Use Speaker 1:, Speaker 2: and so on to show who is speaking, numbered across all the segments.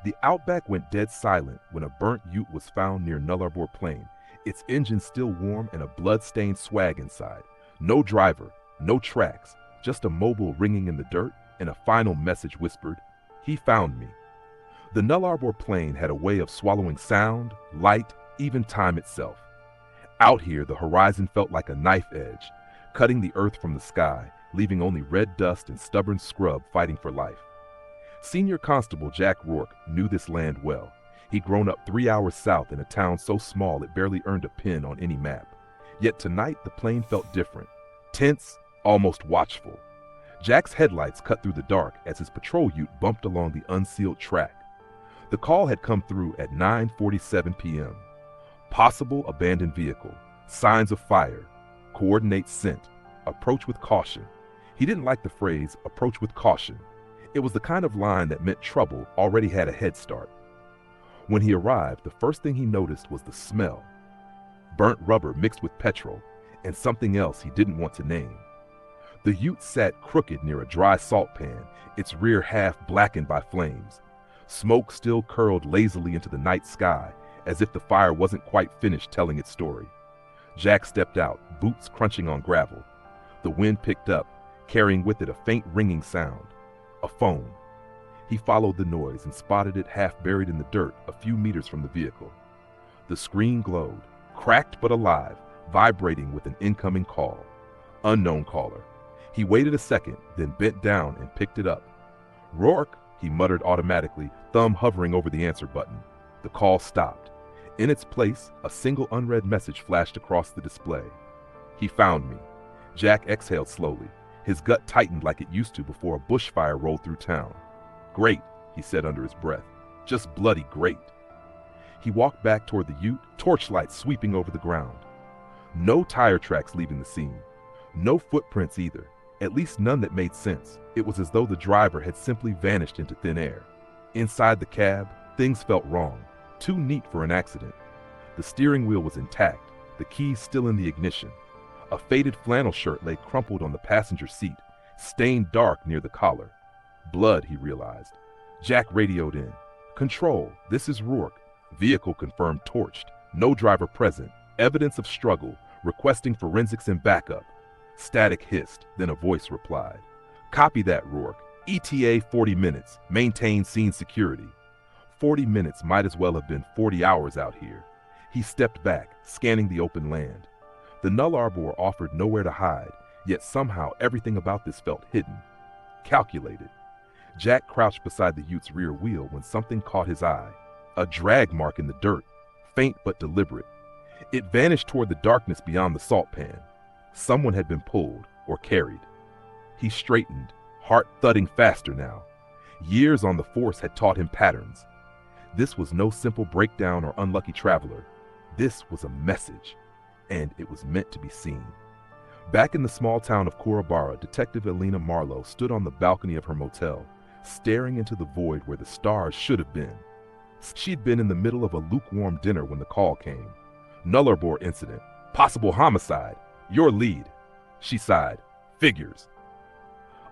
Speaker 1: The Outback went dead silent when a burnt ute was found near Nullarbor Plain, its engine still warm and a blood-stained swag inside. No driver, no tracks, just a mobile ringing in the dirt and a final message whispered, "He found me." The Nullarbor Plain had a way of swallowing sound, light, even time itself. Out here, the horizon felt like a knife edge, cutting the earth from the sky, leaving only red dust and stubborn scrub fighting for life. Senior Constable Jack Rourke knew this land well. He'd grown up 3 hours south in a town so small it barely earned a pin on any map. Yet tonight the plain felt different, tense, almost watchful. Jack's headlights cut through the dark as his patrol ute bumped along the unsealed track. The call had come through at 9:47 p.m. Possible abandoned vehicle, signs of fire, coordinate sent, approach with caution. He didn't like the phrase, approach with caution. It was the kind of line that meant trouble already had a head start. When he arrived, the first thing he noticed was the smell. Burnt rubber mixed with petrol, and something else he didn't want to name. The ute sat crooked near a dry salt pan, its rear half blackened by flames. Smoke still curled lazily into the night sky, as if the fire wasn't quite finished telling its story. Jack stepped out, boots crunching on gravel. The wind picked up, carrying with it a faint ringing sound. A phone. He followed the noise and spotted it half buried in the dirt a few meters from the vehicle. The screen glowed, cracked but alive, vibrating with an incoming call. Unknown caller. He waited a second, then bent down and picked it up. "Rourke," he muttered automatically, thumb hovering over the answer button. The call stopped. In its place, a single unread message flashed across the display. "He found me." Jack exhaled slowly. His gut tightened like it used to before a bushfire rolled through town. "Great," he said under his breath. "Just bloody great." He walked back toward the ute, torchlight sweeping over the ground. No tire tracks leaving the scene. No footprints either, at least none that made sense. It was as though the driver had simply vanished into thin air. Inside the cab, things felt wrong, too neat for an accident. The steering wheel was intact, the keys still in the ignition. A faded flannel shirt lay crumpled on the passenger seat, stained dark near the collar. Blood, he realized. Jack radioed in. "Control, this is Rourke. Vehicle confirmed torched. No driver present. Evidence of struggle. Requesting forensics and backup." Static hissed, then a voice replied. "Copy that, Rourke. ETA 40 minutes. Maintain scene security." 40 minutes might as well have been 40 hours out here. He stepped back, scanning the open land. The Nullarbor offered nowhere to hide, yet somehow everything about this felt hidden, calculated. Jack crouched beside the ute's rear wheel when something caught his eye. A drag mark in the dirt, faint but deliberate. It vanished toward the darkness beyond the salt pan. Someone had been pulled or carried. He straightened, heart thudding faster now. Years on the force had taught him patterns. This was no simple breakdown or unlucky traveler. This was a message, and it was meant to be seen. Back in the small town of Corabara, Detective Elena Marlowe stood on the balcony of her motel, staring into the void where the stars should have been. She'd been in the middle of a lukewarm dinner when the call came. Nullarbor incident. Possible homicide. Your lead. She sighed. Figures.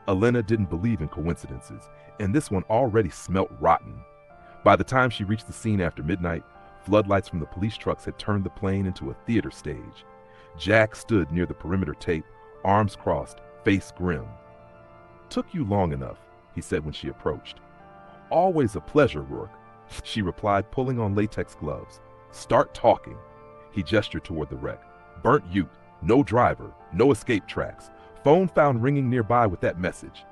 Speaker 1: Elena didn't believe in coincidences, and this one already smelt rotten. By the time she reached the scene after midnight, floodlights from the police trucks had turned the plane into a theater stage. Jack stood near the perimeter tape, arms crossed, face grim. "Took you long enough," he said when she approached. "Always a pleasure, Rourke," she replied, pulling on latex gloves. "Start talking." He gestured toward the wreck. "Burnt ute, no driver, no escape tracks. Phone found ringing nearby with that message."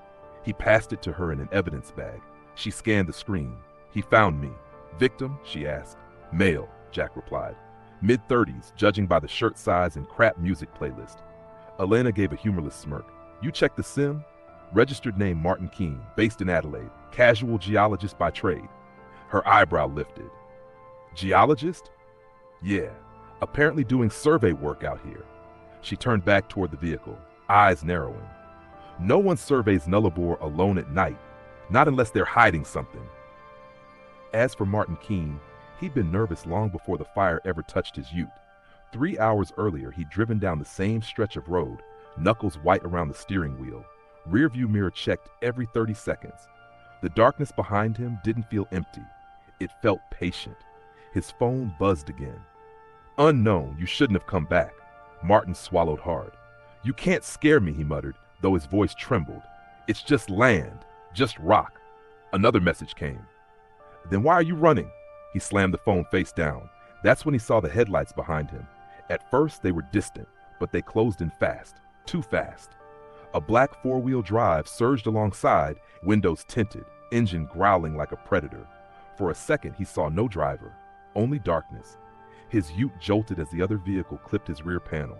Speaker 1: He passed it to her in an evidence bag. She scanned the screen. "He found me." "Victim?" she asked. "Male," Jack replied. "Mid-30s, judging by the shirt size and crap music playlist." Elena gave a humorless smirk. "You checked the sim?" "Registered name Martin Keene, based in Adelaide. Casual geologist by trade." Her eyebrow lifted. "Geologist?" "Yeah. Apparently doing survey work out here." She turned back toward the vehicle, eyes narrowing. "No one surveys Nullarbor alone at night, not unless they're hiding something." As for Martin Keene, he'd been nervous long before the fire ever touched his ute. 3 hours earlier, he'd driven down the same stretch of road, knuckles white around the steering wheel, rearview mirror checked every 30 seconds. The darkness behind him didn't feel empty. It felt patient. His phone buzzed again. Unknown, you shouldn't have come back. Martin swallowed hard. You can't scare me, he muttered, though his voice trembled. It's just land, just rock. Another message came. Then why are you running? He slammed the phone face down. That's when he saw the headlights behind him. At first, they were distant, but they closed in fast, too fast. A black four-wheel drive surged alongside, windows tinted, engine growling like a predator. For a second, he saw no driver, only darkness. His ute jolted as the other vehicle clipped his rear panel.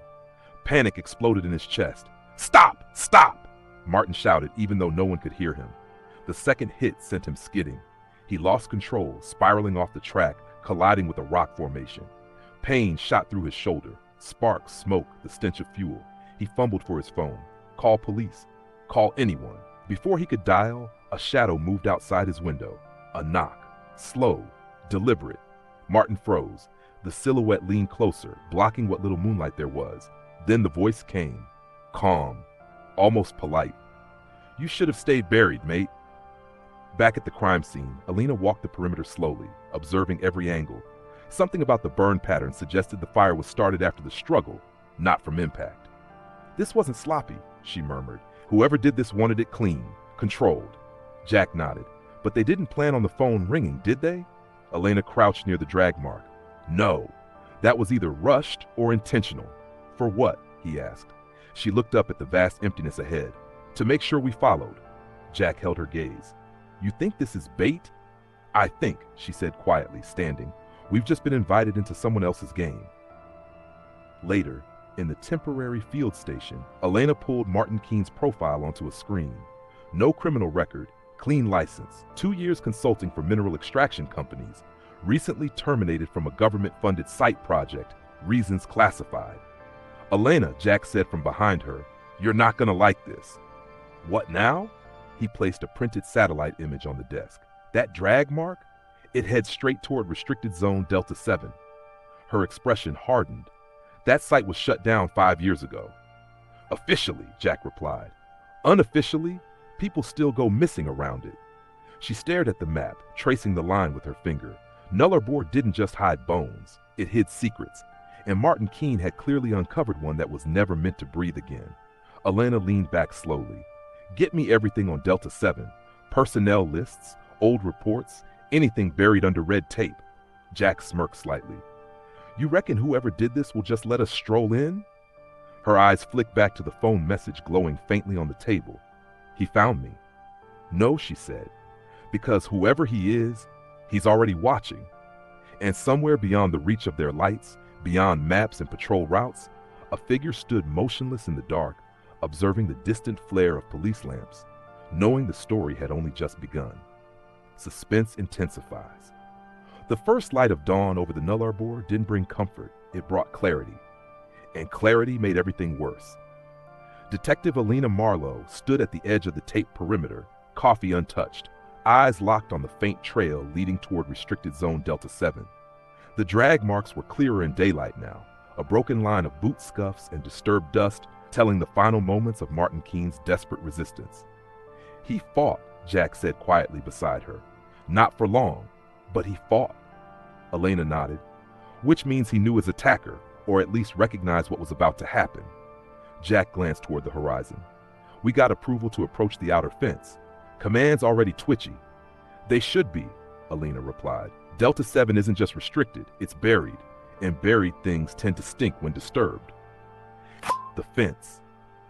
Speaker 1: Panic exploded in his chest. Stop! Stop! Martin shouted, even though no one could hear him. The second hit sent him skidding. He lost control, spiraling off the track, colliding with a rock formation. Pain shot through his shoulder. Sparks, smoke, the stench of fuel. He fumbled for his phone. Call police. Call anyone. Before he could dial, a shadow moved outside his window. A knock. Slow. Deliberate. Martin froze. The silhouette leaned closer, blocking what little moonlight there was. Then the voice came. Calm. Almost polite. You should have stayed buried, mate. Back at the crime scene, Alina walked the perimeter slowly, observing every angle. Something about the burn pattern suggested the fire was started after the struggle, not from impact. This wasn't sloppy, she murmured. Whoever did this wanted it clean, controlled. Jack nodded. But they didn't plan on the phone ringing, did they? Elena crouched near the drag mark. No. That was either rushed or intentional. For what? He asked. She looked up at the vast emptiness ahead. To make sure we followed. Jack held her gaze. You think this is bait? I think, she said quietly, standing. We've just been invited into someone else's game. Later, in the temporary field station, Elena pulled Martin Keene's profile onto a screen. No criminal record, clean license, 2 years consulting for mineral extraction companies, recently terminated from a government-funded site project, reasons classified. Elena, Jack said from behind her, you're not gonna like this. What now? He placed a printed satellite image on the desk. That drag mark? It heads straight toward restricted zone Delta 7. Her expression hardened. That site was shut down 5 years ago. Officially, Jack replied. Unofficially, people still go missing around it. She stared at the map, tracing the line with her finger. Nullarbor didn't just hide bones, it hid secrets, and Martin Keene had clearly uncovered one that was never meant to breathe again. Elena leaned back slowly. Get me everything on Delta 7, personnel lists, old reports, anything buried under red tape. Jack smirked slightly. You reckon whoever did this will just let us stroll in? Her eyes flicked back to the phone message glowing faintly on the table. He found me. No, she said, because whoever he is, he's already watching. And somewhere beyond the reach of their lights, beyond maps and patrol routes, a figure stood motionless in the dark, observing the distant flare of police lamps, knowing the story had only just begun. Suspense intensifies. The first light of dawn over the Nullarbor didn't bring comfort, it brought clarity. And clarity made everything worse. Detective Alina Marlowe stood at the edge of the tape perimeter, coffee untouched, eyes locked on the faint trail leading toward restricted zone Delta 7. The drag marks were clearer in daylight now, a broken line of boot scuffs and disturbed dust telling the final moments of Martin Keene's desperate resistance. He fought, Jack said quietly beside her. Not for long, but he fought. Elena nodded, which means he knew his attacker, or at least recognized what was about to happen. Jack glanced toward the horizon. We got approval to approach the outer fence. Command's already twitchy. They should be, Elena replied. Delta 7 isn't just restricted, it's buried, and buried things tend to stink when disturbed. The fence.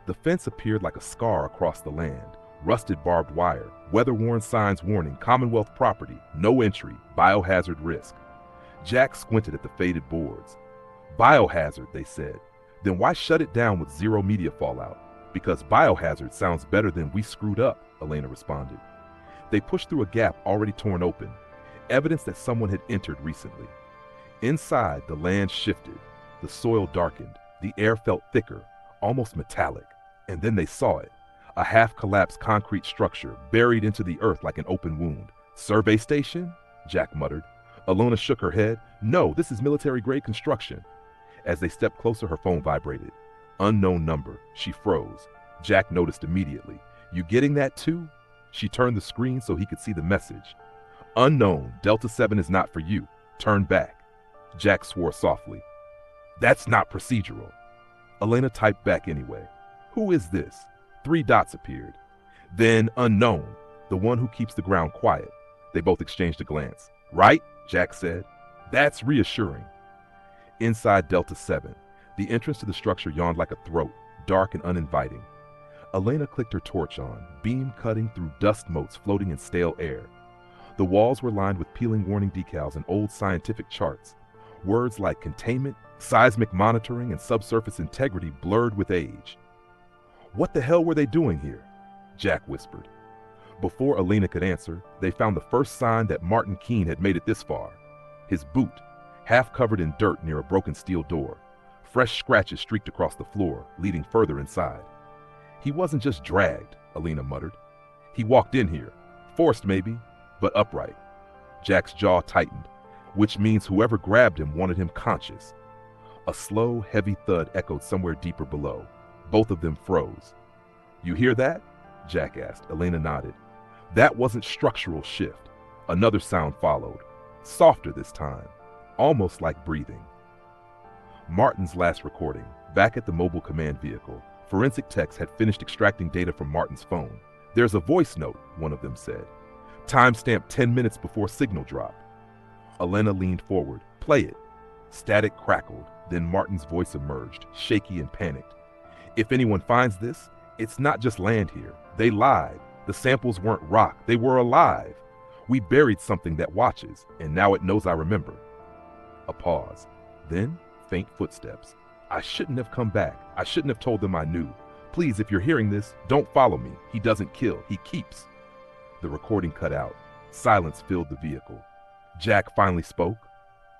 Speaker 1: The fence appeared like a scar across the land. Rusted barbed wire, weather-worn signs warning Commonwealth property, no entry, biohazard risk. Jack squinted at the faded boards. Biohazard, they said. Then why shut it down with zero media fallout? Because biohazard sounds better than we screwed up, Elena responded. They pushed through a gap already torn open, evidence that someone had entered recently. Inside, the land shifted, the soil darkened, the air felt thicker, almost metallic, and then they saw it. A half-collapsed concrete structure buried into the earth like an open wound. Survey station? Jack muttered. Alona shook her head. No, this is military-grade construction. As they stepped closer, her phone vibrated. Unknown number. She froze. Jack noticed immediately. You getting that too? She turned the screen so he could see the message. Unknown, Delta 7 is not for you. Turn back. Jack swore softly. That's not procedural. Elena typed back anyway. Who is this? 3 dots appeared. Then unknown, the one who keeps the ground quiet. They both exchanged a glance. Right? Jack said. That's reassuring. Inside Delta 7, the entrance to the structure yawned like a throat, dark and uninviting. Elena clicked her torch on, beam cutting through dust motes floating in stale air. The walls were lined with peeling warning decals and old scientific charts. Words like containment, seismic monitoring, and subsurface integrity blurred with age. What the hell were they doing here? Jack whispered. Before Elena could answer, they found the first sign that Martin Keene had made it this far. His boot, half covered in dirt near a broken steel door. Fresh scratches streaked across the floor, leading further inside. He wasn't just dragged, Elena muttered. He walked in here, forced maybe, but upright. Jack's jaw tightened, which means whoever grabbed him wanted him conscious. A slow, heavy thud echoed somewhere deeper below. Both of them froze. You hear that? Jack asked. Elena nodded. That wasn't structural shift. Another sound followed, softer this time, almost like breathing. Martin's last recording, back at the mobile command vehicle. Forensic techs had finished extracting data from Martin's phone. There's a voice note, one of them said. Timestamp 10 minutes before signal drop. Elena leaned forward. Play it. Static crackled, then Martin's voice emerged, shaky and panicked. If anyone finds this, it's not just land here. They lied. The samples weren't rock. They were alive. We buried something that watches, and now it knows I remember. A pause. Then, faint footsteps. I shouldn't have come back. I shouldn't have told them I knew. Please, if you're hearing this, don't follow me. He doesn't kill. He keeps. The recording cut out. Silence filled the vehicle. Jack finally spoke.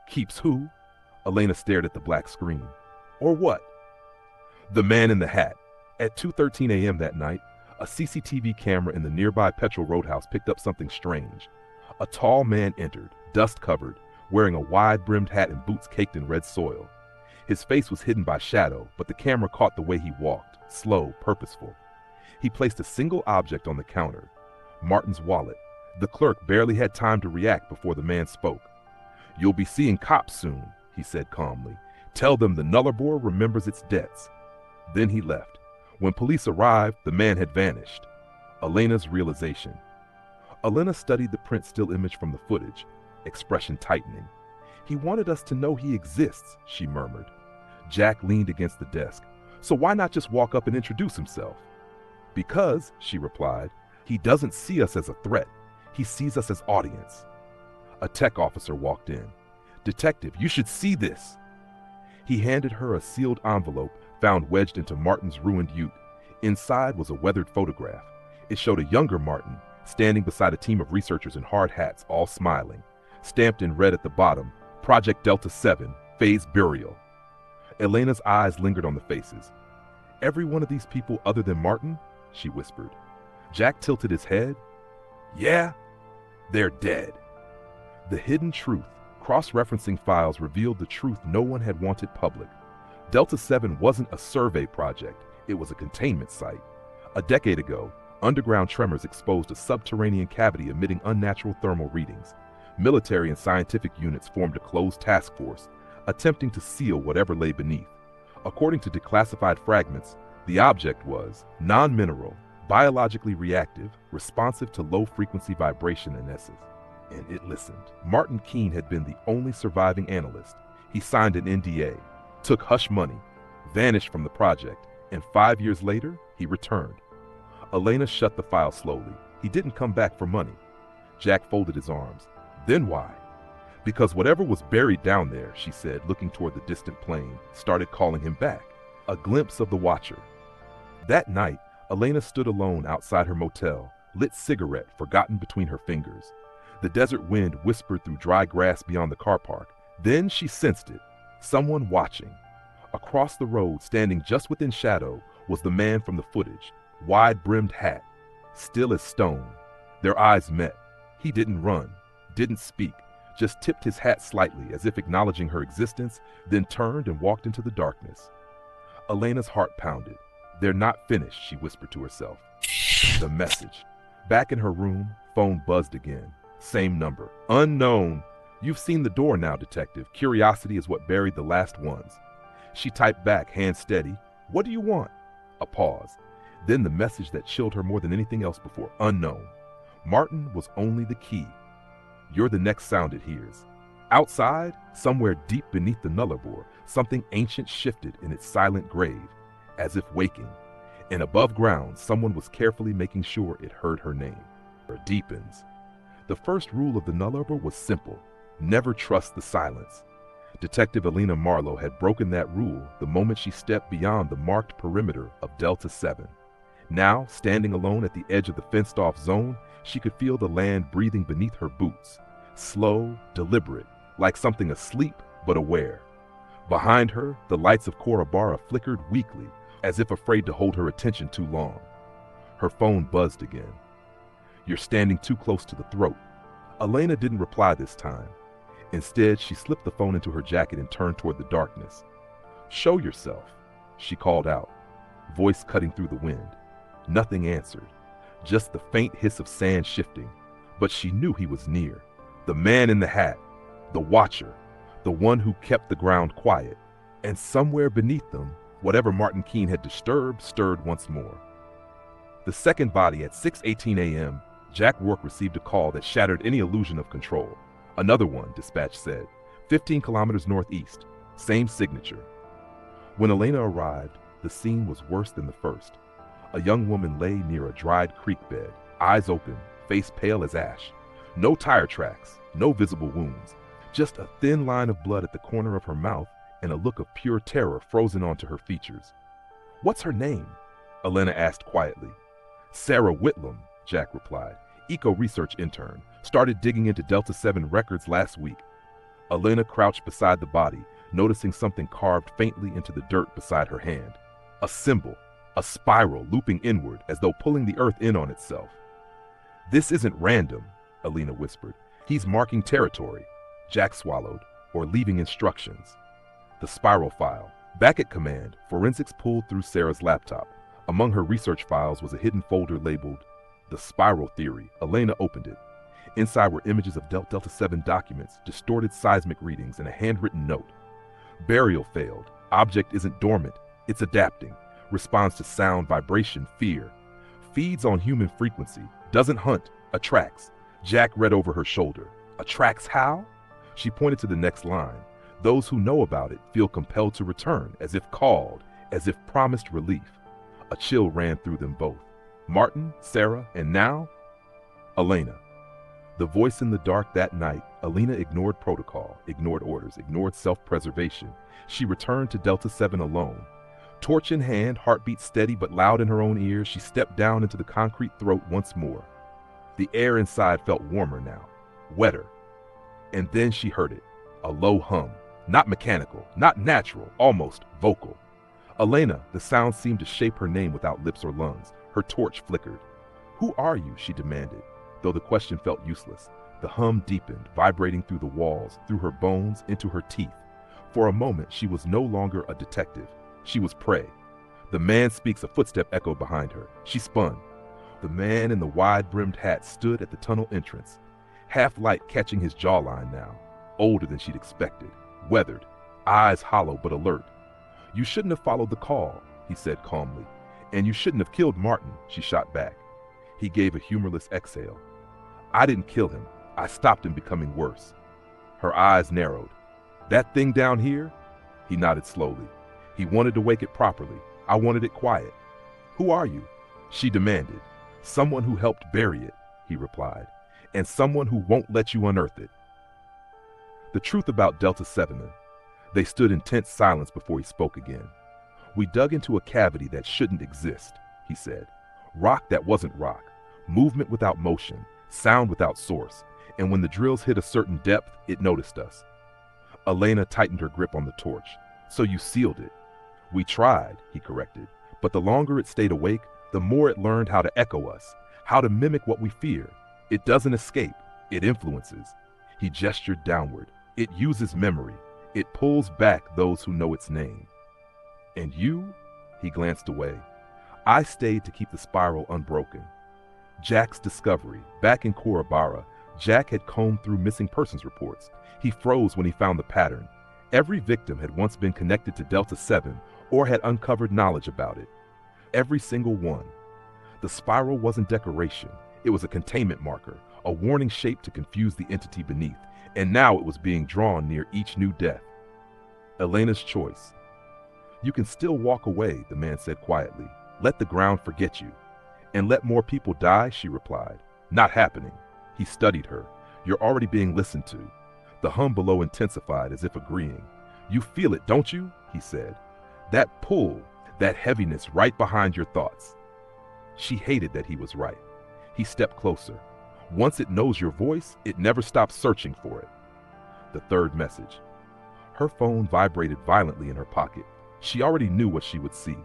Speaker 1: Keeps who? Elena stared at the black screen. Or what? The man in the hat. At 2:13 a.m. that night, a CCTV camera in the nearby petrol roadhouse picked up something strange. A tall man entered, dust-covered, wearing a wide-brimmed hat and boots caked in red soil. His face was hidden by shadow, but the camera caught the way he walked, slow, purposeful. He placed a single object on the counter, Martin's wallet. The clerk barely had time to react before the man spoke. You'll be seeing cops soon, he said calmly. Tell them the Nullarbor remembers its debts. Then he left. When police arrived, the man had vanished. Elena's realization. Elena studied the print still image from the footage, expression tightening. He wanted us to know he exists, she murmured. Jack leaned against the desk. So why not just walk up and introduce himself? Because, she replied, he doesn't see us as a threat. He sees us as audience. A tech officer walked in. Detective, you should see this. He handed her a sealed envelope found wedged into Martin's ruined ute. Inside was a weathered photograph. It showed a younger Martin, standing beside a team of researchers in hard hats, all smiling. Stamped in red at the bottom, Project Delta 7, Phase Burial. Elena's eyes lingered on the faces. Every one of these people other than Martin? She whispered. Jack tilted his head. Yeah, they're dead. The hidden truth, cross-referencing files revealed the truth no one had wanted public. Delta 7 wasn't a survey project, it was a containment site. A decade ago, underground tremors exposed a subterranean cavity emitting unnatural thermal readings. Military and scientific units formed a closed task force, attempting to seal whatever lay beneath. According to declassified fragments, the object was non-mineral, biologically reactive, responsive to low-frequency vibration and S's. And it listened. Martin Keene had been the only surviving analyst. He signed an NDA, took hush money, vanished from the project, and 5 years later, he returned. Elena shut the file slowly. He didn't come back for money. Jack folded his arms. Then why? Because whatever was buried down there, she said, looking toward the distant plane, started calling him back. A glimpse of the Watcher. That night, Elena stood alone outside her motel, lit cigarette forgotten between her fingers. The desert wind whispered through dry grass beyond the car park. Then she sensed it. Someone watching. Across the road, standing just within shadow, was the man from the footage, wide-brimmed hat, still as stone. Their eyes met. He didn't run, didn't speak, just tipped his hat slightly as if acknowledging her existence, then turned and walked into the darkness. Elena's heart pounded. They're not finished, she whispered to herself. The message. Back in her room, phone buzzed again. Same number. Unknown. You've seen the door now, detective. Curiosity is what buried the last ones. She typed back, hand steady. What do you want? A pause. Then the message that chilled her more than anything else before. Unknown. Martin was only the key. You're the next sound it hears. Outside, somewhere deep beneath the nullarbor, something ancient shifted in its silent grave, as if waking. And above ground, someone was carefully making sure it heard her name. It deepens. The first rule of the nullarbor was simple. Never trust the silence. Detective Alina Marlowe had broken that rule the moment she stepped beyond the marked perimeter of Delta 7. Now, standing alone at the edge of the fenced-off zone, she could feel the land breathing beneath her boots. Slow, deliberate, like something asleep but aware. Behind her, the lights of Korabara flickered weakly, as if afraid to hold her attention too long. Her phone buzzed again. You're standing too close to the throat. Elena didn't reply this time. Instead, she slipped the phone into her jacket and turned toward the darkness. Show yourself, she called out, voice cutting through the wind. Nothing answered, just the faint hiss of sand shifting, but she knew he was near. The man in the hat, the watcher, the one who kept the ground quiet, and somewhere beneath them, whatever Martin Keene had disturbed stirred once more. The second body at 6:18 a.m., Jack Rourke received a call that shattered any illusion of control. Another one, dispatch said, 15 kilometers northeast, same signature. When Elena arrived, the scene was worse than the first. A young woman lay near a dried creek bed, eyes open, face pale as ash. No tire tracks, no visible wounds, just a thin line of blood at the corner of her mouth and a look of pure terror frozen onto her features. What's her name? Elena asked quietly. Sarah Whitlam, Jack replied, eco-research intern, started digging into Delta 7 records last week. Elena crouched beside the body, noticing something carved faintly into the dirt beside her hand. A symbol, a spiral looping inward as though pulling the earth in on itself. This isn't random, Elena whispered. He's marking territory. Jack swallowed, or leaving instructions. The spiral file. Back at command, forensics pulled through Sarah's laptop. Among her research files was a hidden folder labeled The Spiral Theory. Elena opened it. Inside were images of Delta 7 documents, distorted seismic readings, and a handwritten note. Burial failed. Object isn't dormant. It's adapting. Responds to sound, vibration, fear. Feeds on human frequency. Doesn't hunt. Attracts. Jack read over her shoulder. Attracts how? She pointed to the next line. Those who know about it feel compelled to return, as if called, as if promised relief. A chill ran through them both. Martin, Sarah, and now, Elena. The voice in the dark that night, Elena ignored protocol, ignored orders, ignored self-preservation. She returned to Delta 7 alone. Torch in hand, heartbeat steady but loud in her own ears, she stepped down into the concrete throat once more. The air inside felt warmer now, wetter. And then she heard it, a low hum, not mechanical, not natural, almost vocal. Elena, the sound seemed to shape her name without lips or lungs. Her torch flickered. Who are you? She demanded, though the question felt useless. The hum deepened, vibrating through the walls, through her bones, into her teeth. For a moment, she was no longer a detective. She was prey. The man speaks, a footstep echoed behind her. She spun. The man in the wide-brimmed hat stood at the tunnel entrance, half light catching his jawline now, older than she'd expected, weathered, eyes hollow but alert. You shouldn't have followed the call, he said calmly. And you shouldn't have killed Martin, she shot back. He gave a humorless exhale. I didn't kill him. I stopped him becoming worse. Her eyes narrowed. That thing down here? He nodded slowly. He wanted to wake it properly. I wanted it quiet. Who are you? She demanded. Someone who helped bury it, he replied, and someone who won't let you unearth it. The truth about Delta 7. They stood in tense silence before he spoke again. We dug into a cavity that shouldn't exist, he said. Rock that wasn't rock, movement without motion, sound without source, and when the drills hit a certain depth, it noticed us. Elena tightened her grip on the torch. So you sealed it. We tried, he corrected, but the longer it stayed awake, the more it learned how to echo us, how to mimic what we fear. It doesn't escape, it influences. He gestured downward. It uses memory. It pulls back those who know its name. And you? He glanced away. I stayed to keep the spiral unbroken. Jack's discovery, back in Korabara, Jack had combed through missing persons reports. He froze when he found the pattern. Every victim had once been connected to Delta 7 or had uncovered knowledge about it. Every single one. The spiral wasn't decoration. It was a containment marker, a warning shape to confuse the entity beneath, and now it was being drawn near each new death. Elena's choice. You can still walk away, the man said quietly. Let the ground forget you. And let more people die, she replied. Not happening. He studied her. You're already being listened to. The hum below intensified as if agreeing. You feel it, don't you? He said. That pull, that heaviness right behind your thoughts. She hated that he was right. He stepped closer. Once it knows your voice, it never stops searching for it. The third message. Her phone vibrated violently in her pocket. She already knew what she would see.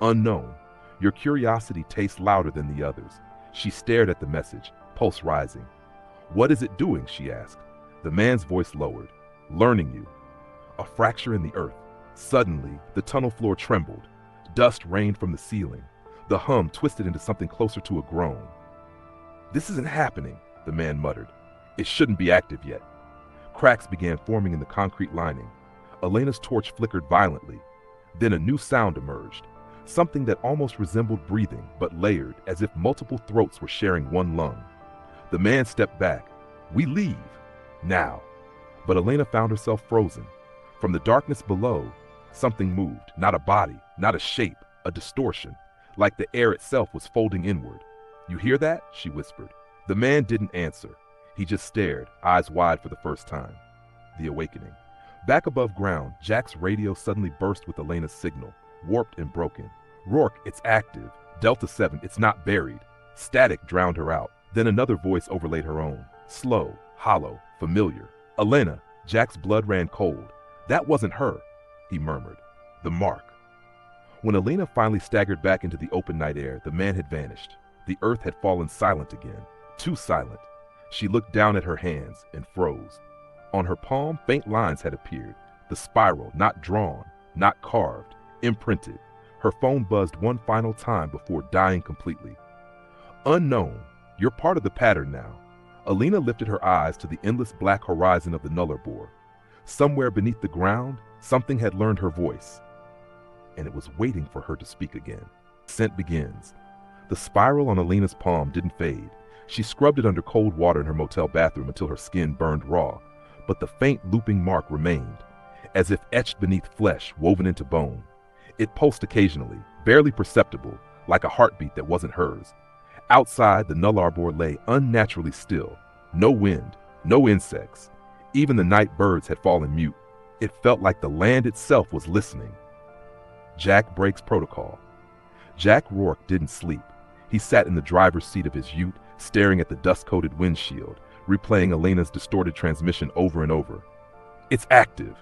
Speaker 1: Unknown. Your curiosity tastes louder than the others. She stared at the message, pulse rising. What is it doing? She asked. The man's voice lowered. Learning you. A fracture in the earth. Suddenly, the tunnel floor trembled. Dust rained from the ceiling. The hum twisted into something closer to a groan. This isn't happening, the man muttered. It shouldn't be active yet. Cracks began forming in the concrete lining. Elena's torch flickered violently. Then a new sound emerged. Something that almost resembled breathing, but layered, as if multiple throats were sharing one lung. The man stepped back. We leave. Now. But Elena found herself frozen. From the darkness below, something moved. Not a body, not a shape, a distortion. Like the air itself was folding inward. You hear that? She whispered. The man didn't answer. He just stared, eyes wide for the first time. The awakening. Back above ground, Jack's radio suddenly burst with Elena's signal, warped and broken. Rourke, it's active. Delta 7, it's not buried. Static drowned her out. Then another voice overlaid her own. Slow, hollow, familiar. Elena, Jack's blood ran cold. That wasn't her, he murmured. The mark. When Elena finally staggered back into the open night air, the man had vanished. The earth had fallen silent again. Too silent. She looked down at her hands and froze. On her palm, faint lines had appeared. The spiral, not drawn, not carved, imprinted. Her phone buzzed one final time before dying completely. Unknown, you're part of the pattern now. Elena lifted her eyes to the endless black horizon of the Nullarbor. Somewhere beneath the ground, something had learned her voice. And it was waiting for her to speak again. Scent begins. The spiral on Elena's palm didn't fade. She scrubbed it under cold water in her motel bathroom until her skin burned raw. But the faint looping mark remained, as if etched beneath flesh woven into bone. It pulsed occasionally, barely perceptible, like a heartbeat that wasn't hers. Outside, the Nullarbor lay unnaturally still. No wind, no insects. Even the night birds had fallen mute. It felt like the land itself was listening. Jack breaks protocol. Jack Rourke didn't sleep. He sat in the driver's seat of his ute, staring at the dust-coated windshield, replaying Elena's distorted transmission over and over. It's active.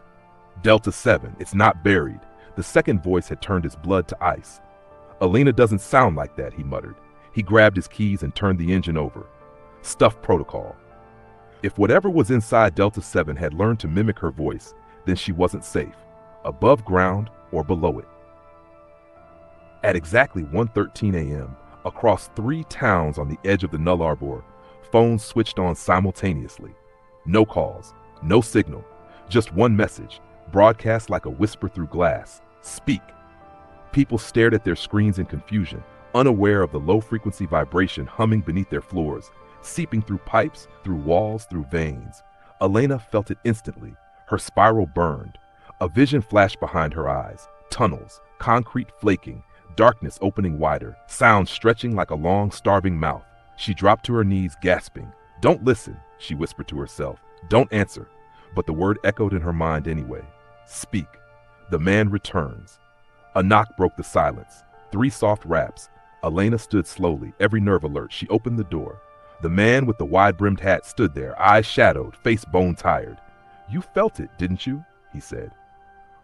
Speaker 1: Delta 7, it's not buried. The second voice had turned his blood to ice. Elena doesn't sound like that, he muttered. He grabbed his keys and turned the engine over. Stuff protocol. If whatever was inside Delta 7 had learned to mimic her voice, then she wasn't safe, above ground or below it. At exactly 1:13 a.m., across 3 towns on the edge of the Nullarbor, phones switched on simultaneously. No calls, no signal, just one message, broadcast like a whisper through glass. Speak. People stared at their screens in confusion, unaware of the low-frequency vibration humming beneath their floors, seeping through pipes, through walls, through veins. Elena felt it instantly. Her spiral burned. A vision flashed behind her eyes. Tunnels, concrete flaking, darkness opening wider, sound stretching like a long, starving mouth. She dropped to her knees, gasping. Don't listen, she whispered to herself. Don't answer. But the word echoed in her mind anyway. Speak. The man returns. A knock broke the silence. 3 soft raps. Elena stood slowly, every nerve alert. She opened the door. The man with the wide-brimmed hat stood there, eyes shadowed, face bone-tired. You felt it, didn't you? He said.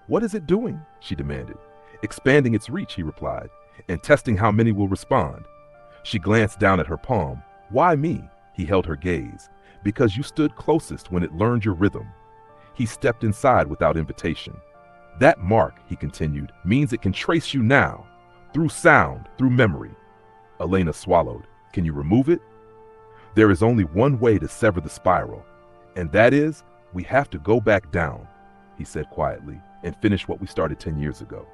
Speaker 1: What is it doing? She demanded. Expanding its reach, he replied, and testing how many will respond. She glanced down at her palm. Why me? He held her gaze. Because you stood closest when it learned your rhythm. He stepped inside without invitation. That mark, he continued, means it can trace you now. Through sound, through memory. Elena swallowed. Can you remove it? There is only one way to sever the spiral, and that is, we have to go back down, he said quietly, and finish what we started 10 years ago.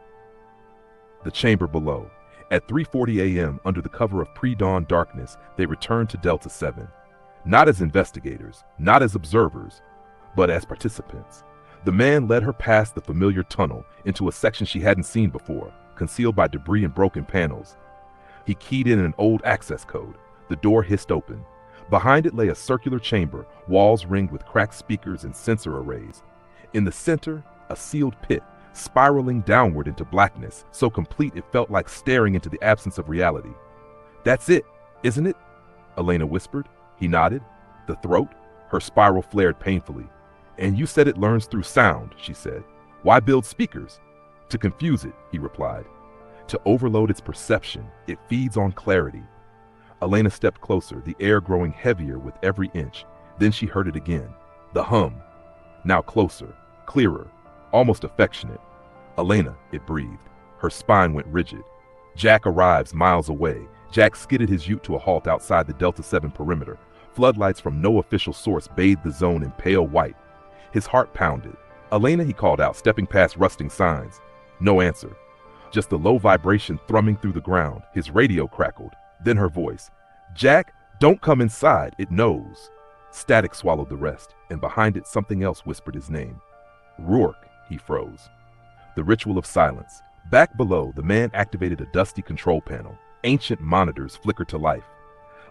Speaker 1: The chamber below. At 3:40 a.m., under the cover of pre-dawn darkness, they returned to Delta 7. Not as investigators, not as observers, but as participants. The man led her past the familiar tunnel into a section she hadn't seen before, concealed by debris and broken panels. He keyed in an old access code. The door hissed open. Behind it lay a circular chamber, walls ringed with cracked speakers and sensor arrays. In the center, a sealed pit, spiraling downward into blackness, so complete it felt like staring into the absence of reality. "That's it, isn't it?" Elena whispered. He nodded. The throat, her spiral flared painfully. "And you said it learns through sound," she said. "Why build speakers?" "To confuse it," he replied. "To overload its perception. It feeds on clarity." Elena stepped closer, the air growing heavier with every inch. Then she heard it again. The hum. Now closer, clearer, almost affectionate. "Elena," it breathed. Her spine went rigid. Jack arrives miles away. Jack skidded his ute to a halt outside the Delta 7 perimeter. Floodlights from no official source bathed the zone in pale white. His heart pounded. "Elena," he called out, stepping past rusting signs. No answer. Just the low vibration thrumming through the ground. His radio crackled. Then her voice. "Jack, don't come inside, it knows." Static swallowed the rest, and behind it something else whispered his name. "Rourke," he froze. The ritual of silence. Back below, the man activated a dusty control panel. Ancient monitors flickered to life.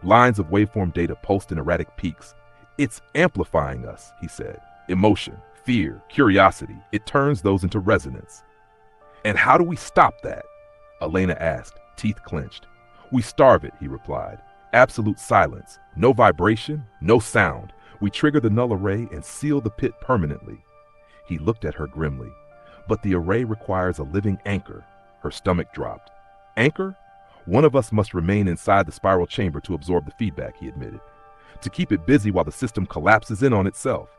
Speaker 1: Lines of waveform data pulsed in erratic peaks. "It's amplifying us," he said. "Emotion, fear, curiosity, it turns those into resonance." "And how do we stop that?" Elena asked, teeth clenched. "We starve it," he replied. "Absolute silence. No vibration, no sound. We trigger the null array and seal the pit permanently." He looked at her grimly. "But the array requires a living anchor." Her stomach dropped. "Anchor? One of us must remain inside the spiral chamber to absorb the feedback," he admitted. "To keep it busy while the system collapses in on itself."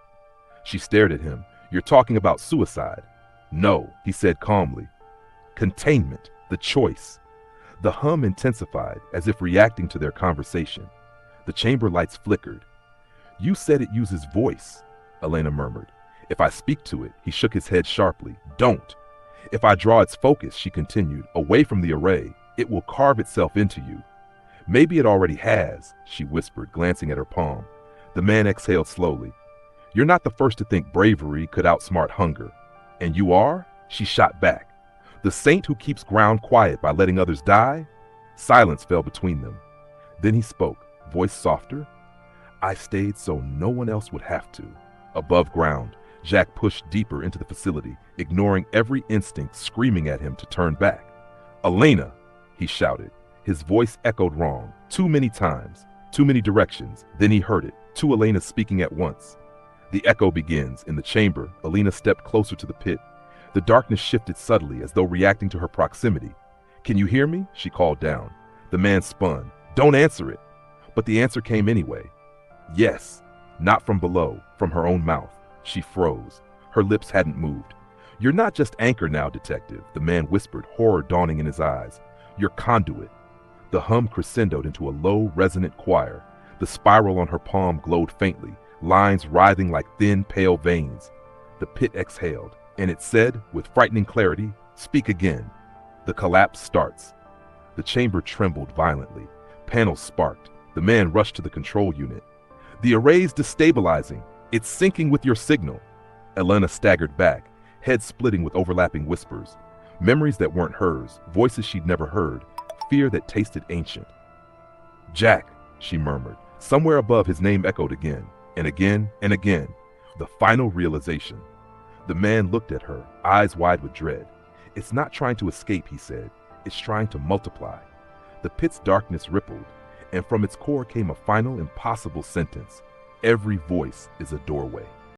Speaker 1: She stared at him. "You're talking about suicide." "No," he said calmly. "Containment, the choice." The hum intensified, as if reacting to their conversation. The chamber lights flickered. "You said it uses voice," Elena murmured. "If I speak to it," he shook his head sharply. "Don't." "If I draw its focus," she continued, "away from the array, it will carve itself into you." "Maybe it already has," she whispered, glancing at her palm. The man exhaled slowly. "You're not the first to think bravery could outsmart hunger." "And you are?" She shot back. "The saint who keeps ground quiet by letting others die?" Silence fell between them. Then he spoke, voice softer. "I stayed so no one else would have to." Above ground, Jack pushed deeper into the facility, ignoring every instinct screaming at him to turn back. "Elena!" he shouted. His voice echoed wrong, too many times, too many directions. Then he heard it, two Elenas speaking at once. The echo begins. In the chamber, Elena stepped closer to the pit. The darkness shifted subtly, as though reacting to her proximity. "Can you hear me?" she called down. The man spun. "Don't answer it." But the answer came anyway. "Yes." Not from below, from her own mouth. She froze. Her lips hadn't moved. "You're not just anchor now, detective," the man whispered, horror dawning in his eyes. "You're conduit." The hum crescendoed into a low, resonant choir. The spiral on her palm glowed faintly, lines writhing like thin, pale veins. The pit exhaled, and it said, with frightening clarity, "Speak again." The collapse starts. The chamber trembled violently. Panels sparked. The man rushed to the control unit. "The array's destabilizing. It's syncing with your signal." Elena staggered back, head splitting with overlapping whispers. Memories that weren't hers, voices she'd never heard, fear that tasted ancient. "Jack," she murmured. Somewhere above, his name echoed again, and again, and again. The final realization. The man looked at her, eyes wide with dread. "It's not trying to escape," he said. "It's trying to multiply." The pit's darkness rippled, and from its core came a final, impossible sentence. "Every voice is a doorway."